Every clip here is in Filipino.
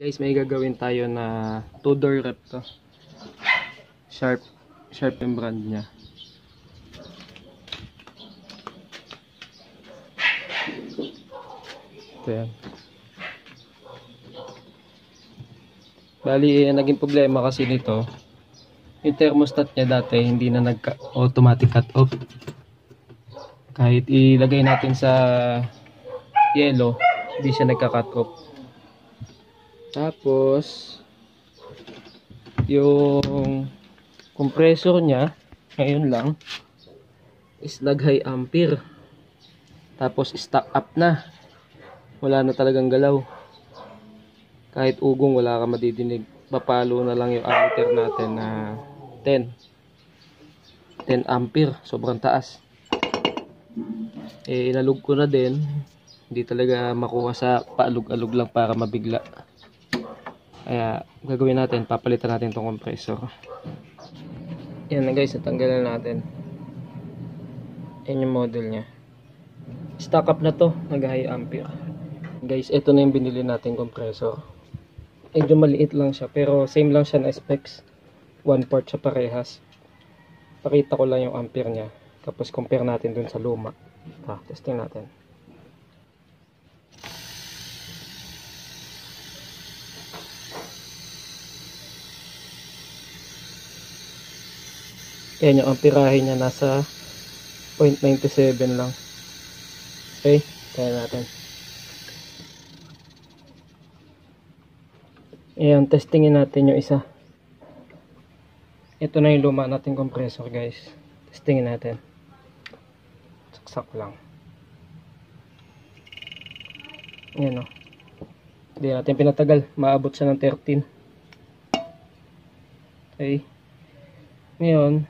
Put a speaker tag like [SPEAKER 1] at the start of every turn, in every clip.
[SPEAKER 1] Guys, may gagawin tayo na Tudor rep to. Sharp yung brand niya. Ito yan. Bali, naging problema kasi nito. Yung thermostat niya dati hindi na nagka-automatic cut off. Kahit ilagay natin sa yellow, hindi siya nagka-cut off. Tapos yung compressor niya ngayon lang is nag high ampere, tapos stock up na, wala na talagang galaw. Kahit ugong wala ka madidinig. Papalo na lang yung ammeter natin na 10 ampere, sobrang taas. Inalog ko na din, hindi talaga makuha sa paalog-alog lang para mabigla. Kaya gagawin natin, papalitan natin itong compressor. Yan na guys, natanggalan natin. Yan yung model nya. Stock up na to, nag high ampere. Guys, ito na yung binili natin compressor. Medyo maliit lang siya, pero same lang siya na specs. 1 port siya parehas. Pakita ko lang yung ampere nya, tapos compare natin dun sa luma. Testing natin. Ayan yung amperahe niya, nasa 0.97 lang. Okay, kaya natin. Ayan, testingin natin yung isa. Ito na yung luma nating compressor guys. Testingin natin. Saksak lang. Ayan o. Hindi natin pinatagal. Maabot siya ng 13. Okay. Ngayon,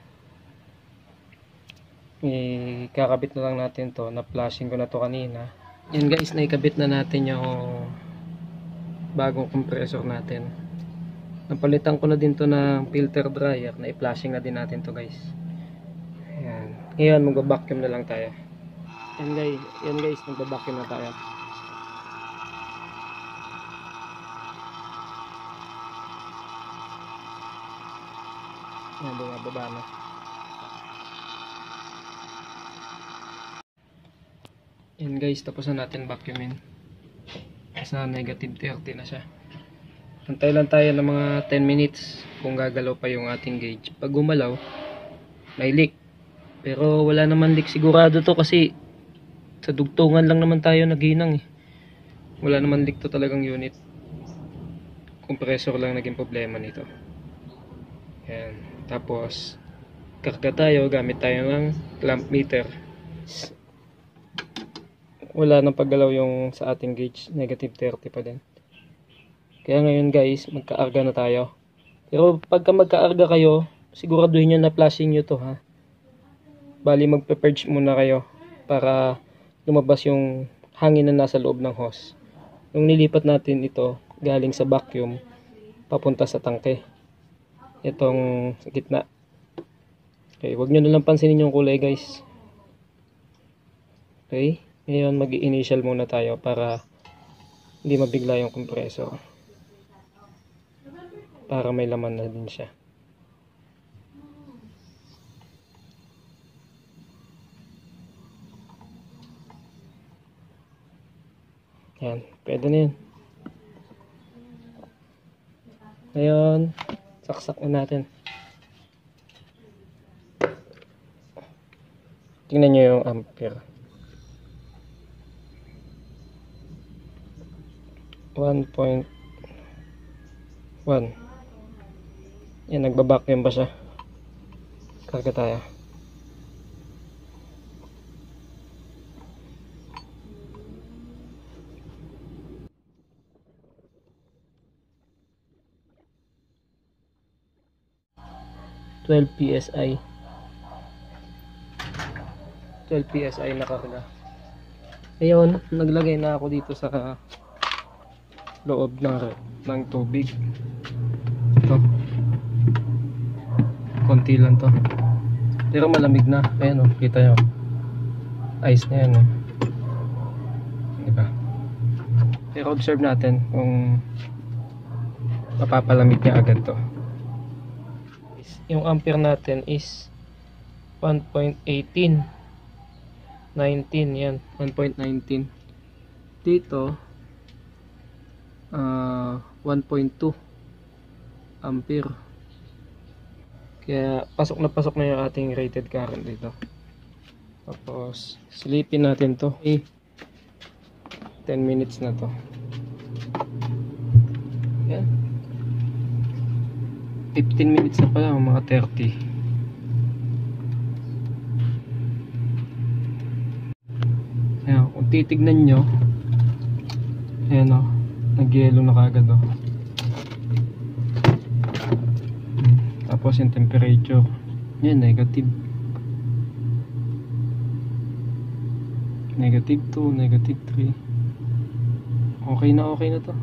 [SPEAKER 1] ikakabit na lang natin to. Na-flashing ko na to kanina. Yan guys, naikabit na natin yung bagong compressor natin. Napalitan ko na din to ng filter dryer. Na-flashing na din natin to guys. Ayan. Ngayon, mag-vacuum na lang tayo. Yan guys, mag-vacuum na tayo. Yan, bumababa na. Yan guys, tapos na natin vacuumin. Nasa negative 30 na siya. Antay lang tayo ng mga 10 minutes kung gagalaw pa yung ating gauge. Pag gumalaw, may leak. Pero wala naman leak sigurado to kasi sa dugtungan lang naman tayo naghinang eh. Wala naman leak to talagang unit. Compressor lang naging problema nito. Yan. Tapos karga tayo, gamit tayo ng clamp meter. Wala nang paggalaw yung sa ating gauge, negative 30 pa din. Kaya ngayon guys, magkaarga na tayo. Pero pagka magkaarga kayo, siguraduhin nyo na flashing nyo to ha. Bali magpe-purge muna kayo para lumabas yung hangin na nasa loob ng hose. Nung nilipat natin ito galing sa vacuum papunta sa tangke, itong gitna. Okay, wag nyo nalang pansinin yung kulay guys. Okay, ngayon mag-i-initial muna tayo para hindi mabigla yung compressor, para may laman na din siya. Yan, pwede na yun. Ngayon, saksak na natin. Tingnan nyo yung ampere. 1.1. Yan, nagbabacuum pa siya. Karga tayo. PSI 12 PSI na karga. Ayun, naglagay na ako dito sa loob ng tubig. Ito, konti lang to, pero malamig na. Ayan o, kita nyo, ice na yan diba? Pero observe natin kung mapapalamig niya agad to. Yung ampere natin is 1.18, 19, yan 1.19. Dito 1.2 ampere. Kaya pasok na yung ating rated current dito. Tapos silipin natin to. 10 minutes na to. Yan. 15 minutes na pala, mga 30. Ayan, kung titignan nyo, ayan o, nag-yellow na kagad o. Tapos yung temperature, yan, negative. Negative 2, negative 3. Okay na to.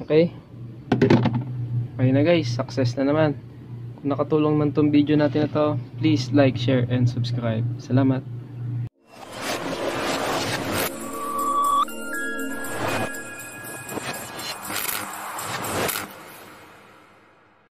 [SPEAKER 1] Okay. Okay na guys, success na naman. Kung nakatulong man tong video natin na to, please like, share, and subscribe. Salamat.